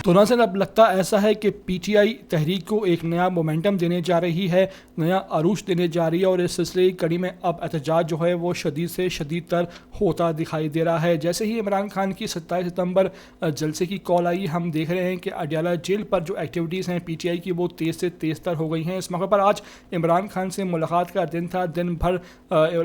तो नाज़रीन अब लगता ऐसा है कि पीटीआई तहरीक को एक नया मोमेंटम देने जा रही है, नया अरूज देने जा रही है और इस सिलसिले की कड़ी में अब एहतजाज जो है वो शदीद से शदीद तर होता दिखाई दे रहा है। जैसे ही इमरान खान की 27 सितंबर जलसे की कॉल आई, हम देख रहे हैं कि अडयाला जेल पर जो एक्टिविटीज़ हैं पीटीआई की वो तेज़ से तेज़ तर हो गई हैं। इस मौके पर आज इमरान खान से मुलाकात का दिन था, दिन भर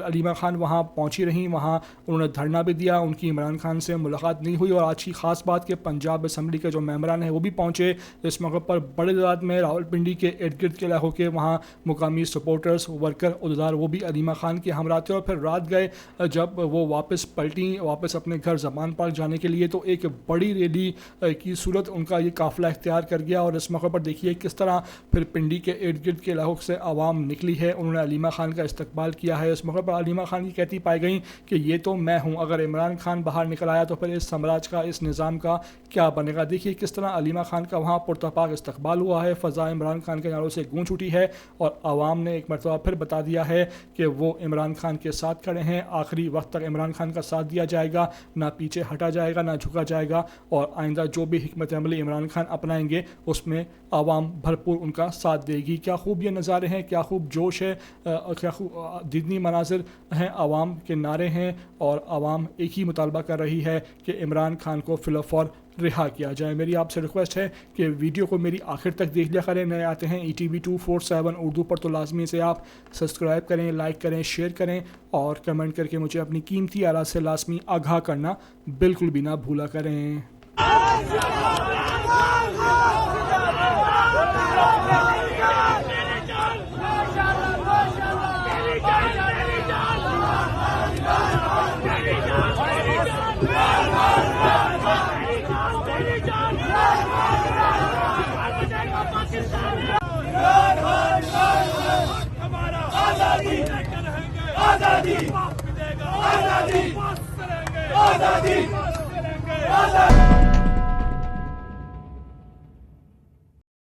अलीमा खान वहाँ पहुँची रहीं, वहाँ उन्होंने धरना भी दिया, उनकी इमरान खान से मुलाकात नहीं हुई। और आज की ख़ास बात कि पंजाब असम्बली के जो मेंबरान है वो भी पहुंचे। इस मौके पर बड़े तादाद में रावलपिंडी के इर्द गिर्द के इलाकों के वहाँ मुकामी सपोर्टर्स, वर्कर, उहदेदार वो भी अलीमा खान के हमरा थे। और फिर रात गए जब वो वापस पलटी, वापस अपने घर ज़मान पार्क जाने के लिए, तो एक बड़ी रैली की सूरत उनका ये काफ़िला इख्तियार कर गया। और इस मौके पर देखिए किस तरह फिर पिंडी के इर्द गिर्द के इलाकों से आवाम निकली है, उन्होंने अलीमा खान का इस्तकबाल किया है। इस मौके पर अलीमा खान की कहती पाई गई कि ये तो मैं हूँ, अगर इमरान खान बाहर निकल आया तो फिर इस साम्राज्य का, इस निज़ाम का क्या बनेगा। देखिए किस तरह अलीमा खान का वहाँ पुरतपाक इस्तकबाल हुआ है, फ़ज़ा इमरान खान के नारों से गूंज उठी है और आवाम ने एक मरतबा फिर बता दिया है कि वो इमरान खान के साथ खड़े हैं। आखिरी वक्त तक इमरान खान का साथ दिया जाएगा, ना पीछे हटा जाएगा, ना झुका जाएगा। और आइंदा जो भी हिकमत अमली इमरान खान अपनाएंगे उसमें आवाम भरपूर उनका साथ देगी। क्या खूब ये नज़ारे हैं, क्या खूब जोश है, क्या खूब दीदनी मनाजिर हैं, आवाम के नारे हैं और आवाम एक ही मुतालबा कर रही है कि इमरान खान को फिलौफौर रिहा किया जाए। मेरी आपसे रिक्वेस्ट है कि वीडियो को मेरी आखिर तक देख लिया करें। नए आते हैं ETV 247 उर्दू पर तो लाजमी से आप सब्सक्राइब करें, लाइक करें, शेयर करें और कमेंट करके मुझे अपनी कीमती आरा से लाजमी आगाह करना बिल्कुल भी ना भूला करें। आजादी आजादी आजादी आजादी